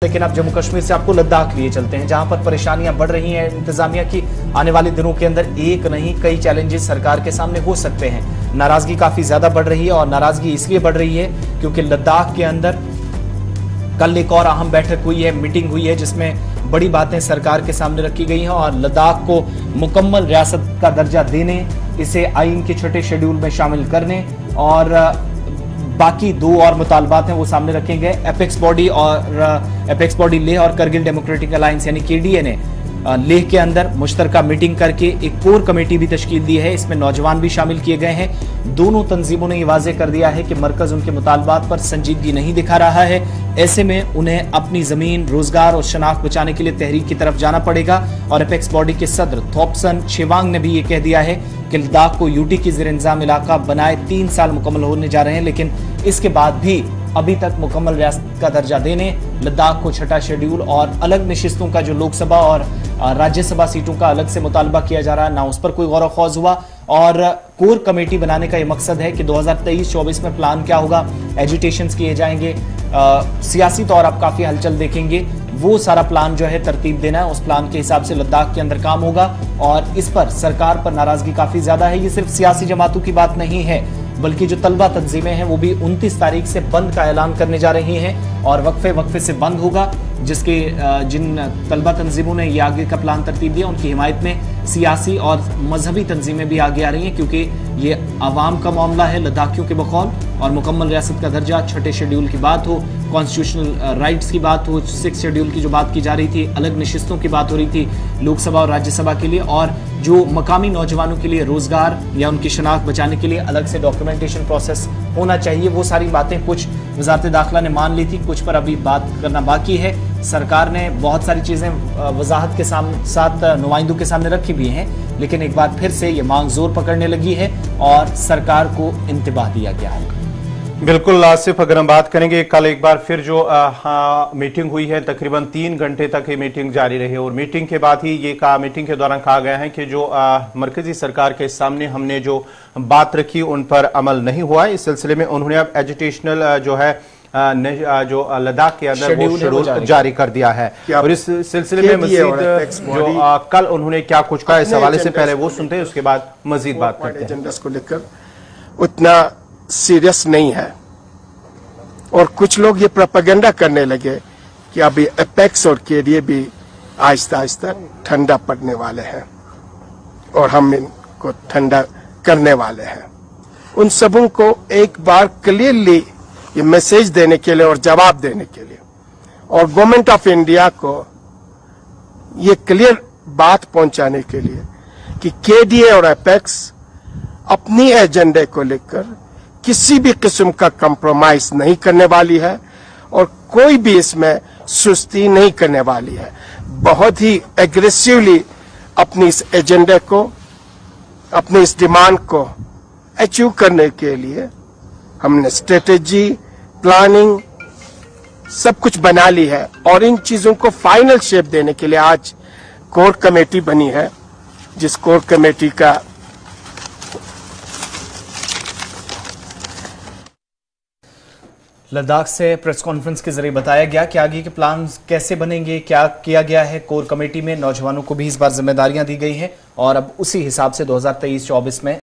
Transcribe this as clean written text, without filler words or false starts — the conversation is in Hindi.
लेकिन अब जम्मू कश्मीर से आपको लद्दाख लिए चलते हैं, जहां पर परेशानियां बढ़ रही हैं इंतजामिया की। आने वाले दिनों के अंदर एक नहीं कई चैलेंजेस सरकार के सामने हो सकते हैं। नाराजगी काफी ज्यादा बढ़ रही है और नाराजगी इसलिए बढ़ रही है क्योंकि लद्दाख के अंदर कल एक और अहम बैठक हुई है, मीटिंग हुई है, जिसमें बड़ी बातें सरकार के सामने रखी गई हैं और लद्दाख को मुकम्मल रियासत का दर्जा देने, इसे आईन के छठे शेड्यूल में शामिल करने और बाकी दो और मुतालबात हैं वो सामने रखे गए। एपेक्स बॉडी लेह और करगिल डेमोक्रेटिक अलायंस यानी केडीए ने लेह के अंदर मुश्तरका मीटिंग करके एक कोर कमेटी भी तश्कील दी है। इसमें नौजवान भी शामिल किए गए हैं। दोनों तंजीमों ने यह वाज़ेह कर दिया है कि मरकज उनके मुतालबात पर संजीदगी नहीं दिखा रहा है। ऐसे में उन्हें अपनी जमीन, रोजगार और शनाख्त बचाने के लिए तहरीक की तरफ जाना पड़ेगा। और एपेक्स बॉडी के सदर थॉपसन शेवांग ने भी ये कह दिया है कि लद्दाख को यूटी की ज़ेर इंतजाम इलाका बनाए 3 साल मुकम्मल होने जा रहे हैं, लेकिन इसके बाद भी अभी तक मुकम्मल रियासत का दर्जा देने, लद्दाख को छठा शेड्यूल और अलग नशिस्तों का जो लोकसभा और राज्यसभा सीटों का अलग से मुतालबा किया जा रहा है, ना उस पर कोई गौर खौज हुआ। और कोर कमेटी बनाने का ये मकसद है कि 2023-24 में प्लान क्या होगा, एजुटेशंस किए जाएंगे, सियासी तौर आप काफी हलचल देखेंगे, वो सारा प्लान जो है तरतीब देना है। उस प्लान के हिसाब से लद्दाख के अंदर काम होगा और इस पर सरकार पर नाराजगी काफी ज्यादा है। ये सिर्फ सियासी जमातों की बात नहीं है, बल्कि जो तलबा तंजीमें हैं वो भी 29 तारीख से बंद का ऐलान करने जा रही हैं और वक्फे से बंद होगा। जिन तलबा तंजीमों ने ये आगे का प्लान तरतीब दिया, उनकी हिमायत में सियासी और मजहबी तंजीमें भी आगे आ रही हैं, क्योंकि ये आवाम का मामला है लद्दाखियों के बकौल। और मुकम्मल रियासत का दर्जा, छठे शेड्यूल की बात हो, कॉन्स्टिट्यूशनल राइट्स की बात हो, 6 शेड्यूल की जो बात की जा रही थी, अलग नशिस्तों की बात हो रही थी लोकसभा और राज्यसभा के लिए, और जो मकामी नौजवानों के लिए रोजगार या उनकी शनाख्त बचाने के लिए अलग से डॉक्यूमेंटेशन प्रोसेस होना चाहिए, वो सारी बातें कुछ वजारत दाखिला ने मान ली थी, कुछ पर अभी बात करना बाकी है। सरकार ने बहुत सारी चीजें वजाहत के साथ नुमाइंदों के सामने रखी भी हैं, लेकिन एक बार फिर से ये मांग जोर पकड़ने लगी है और सरकार को इंतबाह दिया गया है। बिल्कुल आसिफ, अगर हम बात करेंगे, कल एक बार फिर जो मीटिंग हुई है, तकरीबन 3 घंटे तक ये मीटिंग जारी रही और मीटिंग के बाद ही मीटिंग के दौरान कहा गया है कि जो मरकजी सरकार के सामने हमने जो बात रखी उन पर अमल नहीं हुआ है। इस सिलसिले में उन्होंने अब एजुटेशनल जो है जो लद्दाख के अंदर वो शेड्यूल जारी कर दिया है। और इस सिलसिले में मजीद जो कल उन्होंने क्या कुछ कहा, इस हवाले से पहले वो सुनते हैं, उसके बाद मजीद बात करते हैं। एजेंडा को लेकर उतना सीरियस नहीं है और कुछ लोग ये प्रोपेगेंडा करने लगे कि अभी एपेक्स और केडीए भी आहिस्ता आहिस्ता ठंडा पड़ने वाले हैं और हम इनको ठंडा करने वाले हैं। उन सबों को एक बार क्लियरली ये मैसेज देने के लिए और जवाब देने के लिए और गवर्नमेंट ऑफ इंडिया को ये क्लियर बात पहुंचाने के लिए कि केडीए और एपेक्स अपनी एजेंडे को लेकर किसी भी किस्म का कंप्रोमाइज नहीं करने वाली है और कोई भी इसमें सुस्ती नहीं करने वाली है। बहुत ही एग्रेसिवली अपनी इस एजेंडे को, अपनी इस डिमांड को अचीव करने के लिए हमने स्ट्रेटेजी, प्लानिंग सब कुछ बना ली है और इन चीजों को फाइनल शेप देने के लिए आज कोर कमेटी बनी है, जिस कोर कमेटी का लद्दाख से प्रेस कॉन्फ्रेंस के जरिए बताया गया कि आगे के प्लान कैसे बनेंगे, क्या किया गया है। कोर कमेटी में नौजवानों को भी इस बार जिम्मेदारियां दी गई हैं और अब उसी हिसाब से 2023-24 में